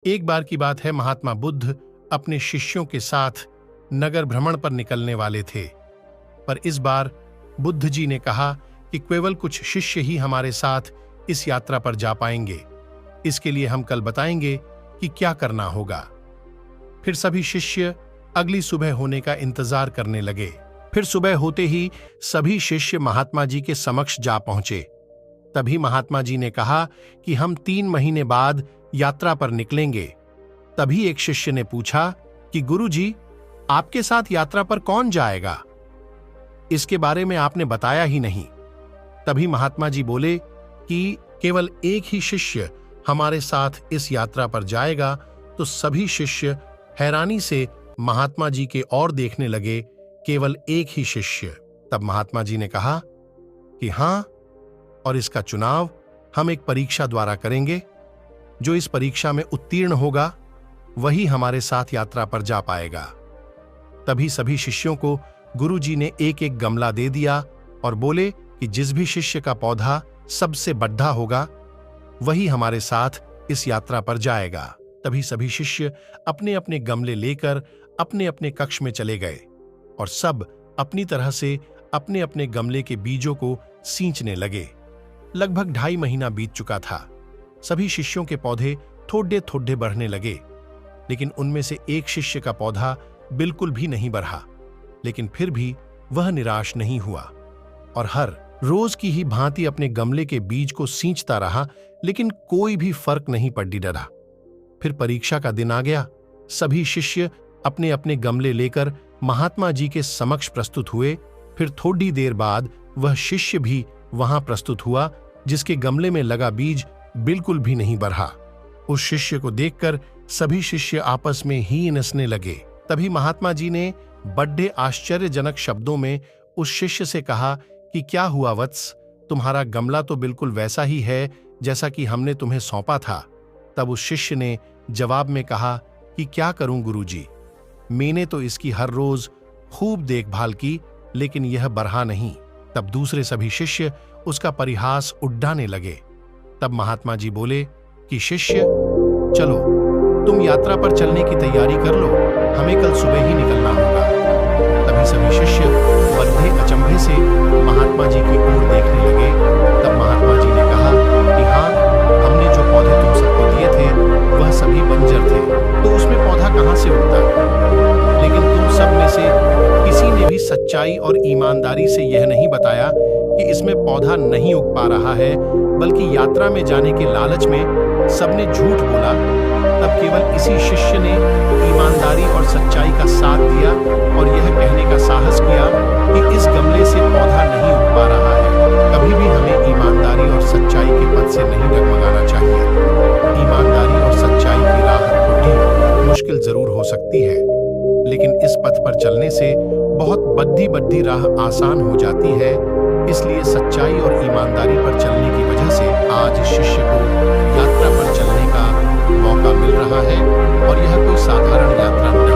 एक बार की बात है, महात्मा बुद्ध अपने शिष्यों के साथ नगर भ्रमण पर निकलने वाले थे। पर इस बार बुद्ध जी ने कहा कि केवल कुछ शिष्य ही हमारे साथ इस यात्रा पर जा पाएंगे। इसके लिए हम कल बताएंगे कि क्या करना होगा। फिर सभी शिष्य अगली सुबह होने का इंतजार करने लगे। फिर सुबह होते ही सभी शिष्य महात्मा जी के समक्ष जा पहुंचे। तभी महात्मा जी ने कहा कि हम 3 महीने बाद यात्रा पर निकलेंगे। तभी एक शिष्य ने पूछा कि गुरु जी, आपके साथ यात्रा पर कौन जाएगा? इसके बारे में आपने बताया ही नहीं। तभी महात्मा जी बोले कि केवल एक ही शिष्य हमारे साथ इस यात्रा पर जाएगा। तो सभी शिष्य हैरानी से महात्मा जी के ओर देखने लगे, केवल एक ही शिष्य। तब महात्मा जी ने कहा कि हां, और इसका चुनाव हम एक परीक्षा द्वारा करेंगे। जो इस परीक्षा में उत्तीर्ण होगा वही हमारे साथ यात्रा पर जा पाएगा। तभी सभी शिष्यों को गुरुजी ने एक एक गमला दे दिया और बोले कि जिस भी शिष्य का पौधा सबसे बड़ा होगा वही हमारे साथ इस यात्रा पर जाएगा। तभी सभी शिष्य अपने अपने गमले लेकर अपने अपने कक्ष में चले गए और सब अपनी तरह से अपने अपने गमले के बीजों को सींचने लगे। लगभग 2.5 महीना बीत चुका था। सभी शिष्यों के पौधे थोड़े थोड़े बढ़ने लगे, लेकिन उनमें से एक शिष्य का पौधा बिल्कुल भी नहीं बढ़ा। लेकिन फिर भी वह निराश नहीं हुआ और हर रोज की ही भांति अपने गमले के बीज को सींचता रहा, लेकिन कोई भी फर्क नहीं पड़ी डरा। फिर परीक्षा का दिन आ गया। सभी शिष्य अपने अपने गमले लेकर महात्मा जी के समक्ष प्रस्तुत हुए। फिर थोड़ी देर बाद वह शिष्य भी वहां प्रस्तुत हुआ जिसके गमले में लगा बीज बिल्कुल भी नहीं बढ़ा। उस शिष्य को देखकर सभी शिष्य आपस में ही हंसने लगे। तभी महात्मा जी ने बड़े आश्चर्यजनक शब्दों में उस शिष्य से कहा कि क्या हुआ वत्स, तुम्हारा गमला तो बिल्कुल वैसा ही है जैसा कि हमने तुम्हें सौंपा था। तब उस शिष्य ने जवाब में कहा कि क्या करूं गुरुजी, मैंने तो इसकी हर रोज खूब देखभाल की, लेकिन यह बढ़ा नहीं। तब दूसरे सभी शिष्य उसका परिहास उड़ाने लगे। तब महात्मा जी बोले कि शिष्य, चलो तुम यात्रा पर चलने की तैयारी कर लो, हमें कल सुबह ही निकलना होगा। तभी सभी शिष्य बड़े अचंभे से महात्मा जी की ओर देखने लगे। तब महात्मा जी ने कहा कि हाँ, हमने जो पौधे तुम सबको दिए थे वह सभी बंजर थे, तो उसमें पौधा कहां से उगता? लेकिन तुम सब में से किसी ने भी सच्चाई और ईमानदारी से यह नहीं बताया कि इसमें पौधा नहीं उग पा रहा है, बल्कि यात्रा में जाने के लालच में सबने झूठ बोला। तब केवल इसी शिष्य ने ईमानदारी और सच्चाई का साथ दिया और यह कहने का साहस किया कि इस गमले से पौधा नहीं उग पा रहा है। कभी भी हमें ईमानदारी और सच्चाई के पथ से नहीं डगमगाना चाहिए। ईमानदारी और सच्चाई की राह थोड़ी मुश्किल जरूर हो सकती है, लेकिन इस पथ पर चलने से बहुत बड़ी राह आसान हो जाती है। इसलिए सच्चाई और ईमानदारी पर चलने की वजह से आज शिष्य को यात्रा पर चलने का मौका मिल रहा है और यह कोई साधारण यात्रा नहीं